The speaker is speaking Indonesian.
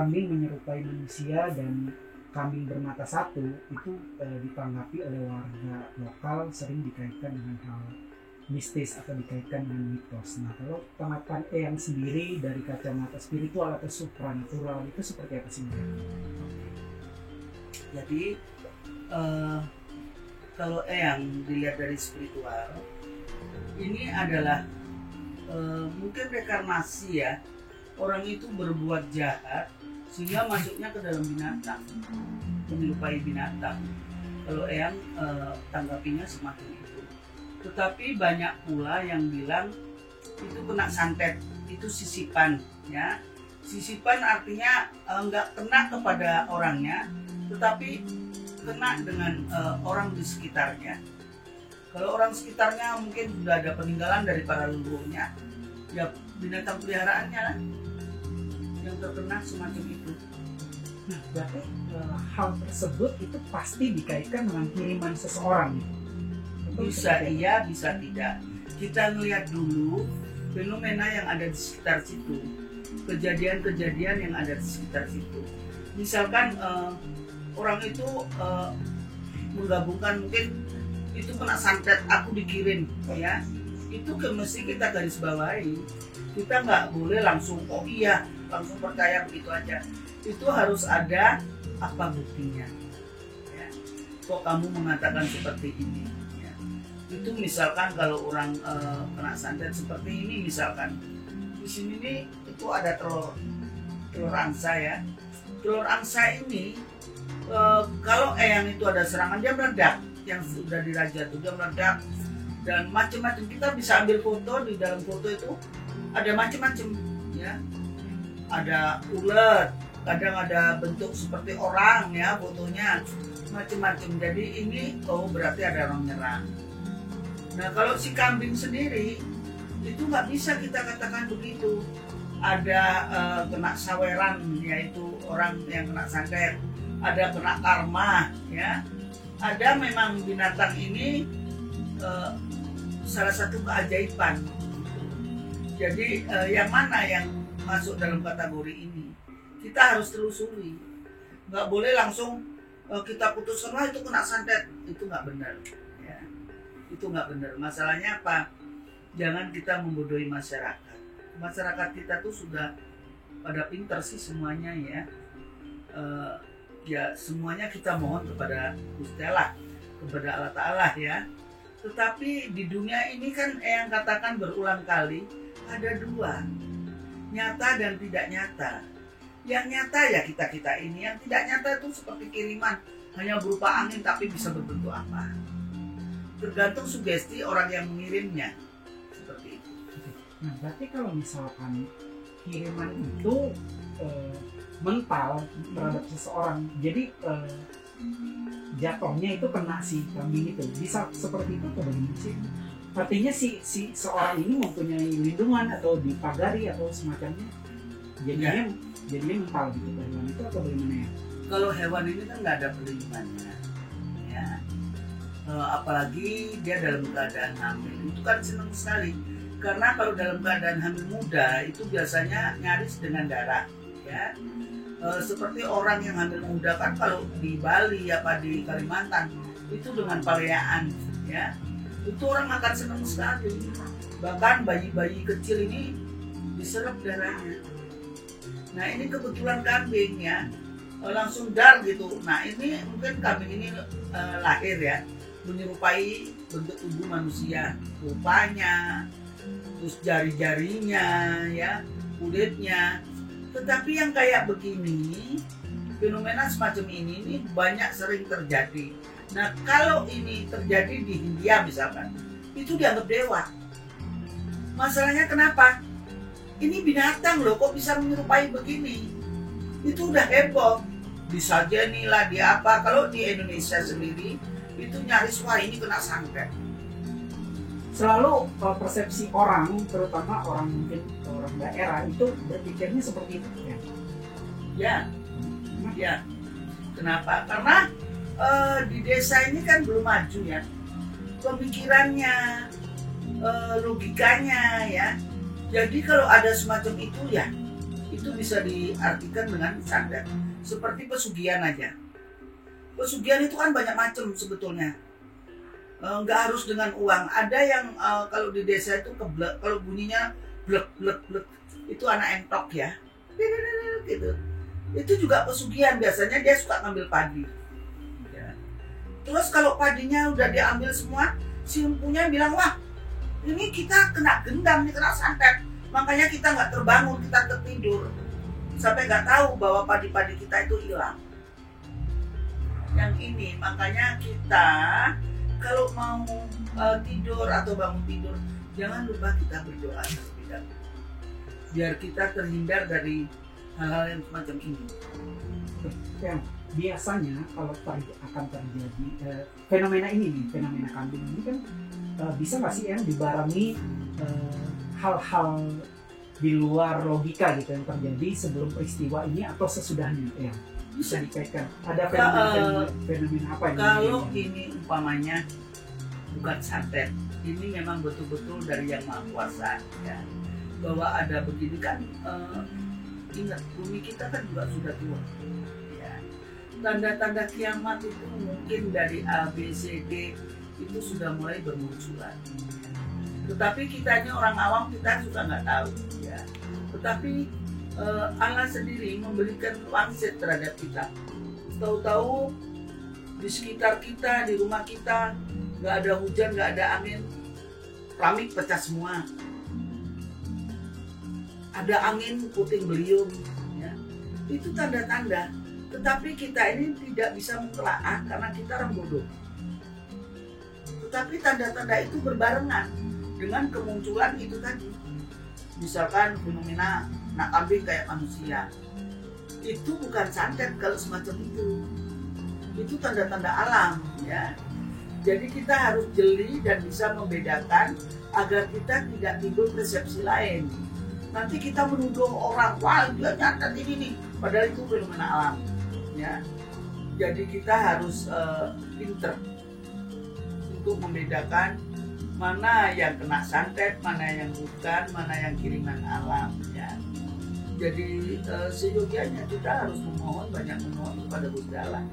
kambing menyerupai manusia dan kambing bermata satu itu ditanggapi oleh warga lokal sering dikaitkan dengan hal mistis atau dikaitkan dengan mitos. Nah, kalau tanggapan Eyang sendiri dari kacamata spiritual atau supranatural itu seperti apa sih? Jadi kalau Eyang dilihat dari spiritual, ini adalah mungkin rekarnasi ya, orang itu berbuat jahat sehingga masuknya ke dalam binatang, menyerupai binatang. Kalau Eyang tanggapinya semacam itu. Tetapi banyak pula yang bilang itu kena santet, itu sisipan ya. Sisipan artinya nggak kena kepada orangnya, tetapi kena dengan orang di sekitarnya. Kalau orang sekitarnya mungkin sudah ada peninggalan dari para leluhurnya, ya binatang peliharaannya lah yang terkena semacam itu. Nah, berarti hal tersebut itu pasti dikaitkan dengan kiriman seseorang. Bisa iya, bisa tidak. Kita melihat dulu fenomena yang ada di sekitar situ, kejadian-kejadian yang ada di sekitar situ. Misalkan orang itu menggabungkan, mungkin itu kena santet, aku dikirim ya, itu mesti kita garis bawahi. Kita nggak boleh langsung oh iya, langsung percaya begitu aja. Itu harus ada apa buktinya ya. Kok kamu mengatakan seperti ini ya. Itu misalkan kalau orang kena santet seperti ini, misalkan di sini nih itu ada telur angsa ya. Telur angsa ini kalau Eyang itu ada serangan, dia meledak. Yang sudah diraja itu dia meledak dan macam-macam. Kita bisa ambil foto, di dalam foto itu ada macam-macam ya. Ada ulet, kadang ada bentuk seperti orang ya, fotonya macam-macam. Jadi ini berarti ada orang nyerang. Nah, kalau si kambing sendiri itu nggak bisa kita katakan begitu. Ada kena saweran, yaitu orang yang kena santet. Ada kena karma ya. Ada memang binatang ini salah satu keajaiban. Jadi yang mana yang masuk dalam kategori ini? Kita harus telusuri. Nggak boleh langsung kita putuskan wah itu kena santet. Itu nggak benar. Ya. Itu nggak benar. Masalahnya apa? Jangan kita membodohi masyarakat. Masyarakat kita tuh sudah pada pintar sih semuanya ya. Ya semuanya kita mohon kepada Gusti Allah, kepada Allah Ta'ala ya. Tetapi di dunia ini kan yang katakan berulang kali ada dua, nyata dan tidak nyata. Yang nyata ya kita ini, yang tidak nyata itu seperti kiriman, hanya berupa angin tapi bisa berbentuk apa. Tergantung sugesti orang yang mengirimnya, seperti itu. Nah, berarti kalau misalkan kiriman itu mental terhadap seseorang, jadi jatuhnya itu kena si kambing itu, bisa seperti itu atau bagaimana sih? Artinya si seorang ini mempunyai lindungan atau dipagari atau semacamnya, jadinya mental gitu hewan itu atau bagaimana ya? Kalau hewan ini kan nggak ada perlindungannya ya, apalagi dia dalam keadaan hamil, itu kan senang sekali. Karena kalau dalam keadaan hamil muda itu biasanya nyaris dengan darah ya. Seperti orang yang hamil muda kan kalau di Bali apa di Kalimantan itu dengan pareaan ya, itu orang akan senang sekali. Bahkan bayi-bayi kecil ini diserap darahnya. Nah ini kebetulan kambing ya, langsung dar gitu. Nah ini mungkin kambing ini lahir ya menyerupai bentuk tubuh manusia, rupanya, terus jari-jarinya ya, kulitnya. Tetapi yang kayak begini, fenomena semacam ini banyak sering terjadi. Nah kalau ini terjadi di India misalkan, itu dianggap dewa. Masalahnya kenapa? Ini binatang loh, kok bisa menyerupai begini? Itu udah heboh. Disajeni lah, dia apa. Kalau di Indonesia sendiri, itu nyaris wah ini kena santet. Selalu persepsi orang, terutama orang mungkin orang daerah itu berpikirnya seperti itu ya. Ya. Kenapa? Karena di desa ini kan belum maju ya, pemikirannya, logikanya ya. Jadi kalau ada semacam itu ya itu bisa diartikan dengan santet. Seperti pesugihan aja. Pesugihan itu kan banyak macam sebetulnya. Nggak harus dengan uang. Ada yang kalau di desa itu keblek, kalau bunyinya blek blek blek, itu anak entok ya. Gitu. Itu juga pesugihan, biasanya dia suka ngambil padi. Ya. Terus kalau padinya udah diambil semua, si empunya bilang, wah ini kita kena gendam, nih kena santet. Makanya kita nggak terbangun, kita tertidur. Sampai nggak tahu bahwa padi-padi kita itu hilang. Yang ini, makanya kita kalau mau tidur atau bangun tidur, jangan lupa kita berdoa terlebih dahulu. Biar kita terhindar dari hal-hal yang semacam ini. Yang biasanya kalau akan terjadi fenomena ini nih, fenomena kambing ini kan bisa nggak sih yang dibarengi hal-hal di luar logika gitu yang terjadi sebelum peristiwa ini atau sesudahnya ya? Bisa dikaitkan. Ada fenomena apa yang kalau ini umpamanya bukan santet, ini memang betul-betul dari Yang Maha Kuasa ya. Bahwa ada begini kan, ingat bumi kita kan juga sudah tua ya. Tanda-tanda kiamat itu mungkin dari A, B, C, D itu sudah mulai bermunculan. Tetapi kitanya orang awam, kita suka nggak tahu ya. Tetapi Allah sendiri memberikan wangsit terhadap kita. Tahu-tahu di sekitar kita, di rumah kita nggak ada hujan, nggak ada angin, keramik pecah semua. Ada angin puting beliung, ya. Itu tanda-tanda. Tetapi kita ini tidak bisa mentelaah karena kita orang bodoh. Tetapi tanda-tanda itu berbarengan dengan kemunculan itu tadi. Misalkan fenomena nak kambing kayak manusia, itu bukan santet kalau semacam itu. Itu tanda-tanda alam ya. Jadi kita harus jeli dan bisa membedakan agar kita tidak timbul persepsi lain. Nanti kita menuduh orang, wah dia nyatet ini nih, padahal itu fenomena alam ya. Jadi kita harus pinter untuk membedakan mana yang kena santet, mana yang bukan, mana yang kiriman alam ya. Jadi seyogianya kita harus banyak memohon kepada Gusti Allah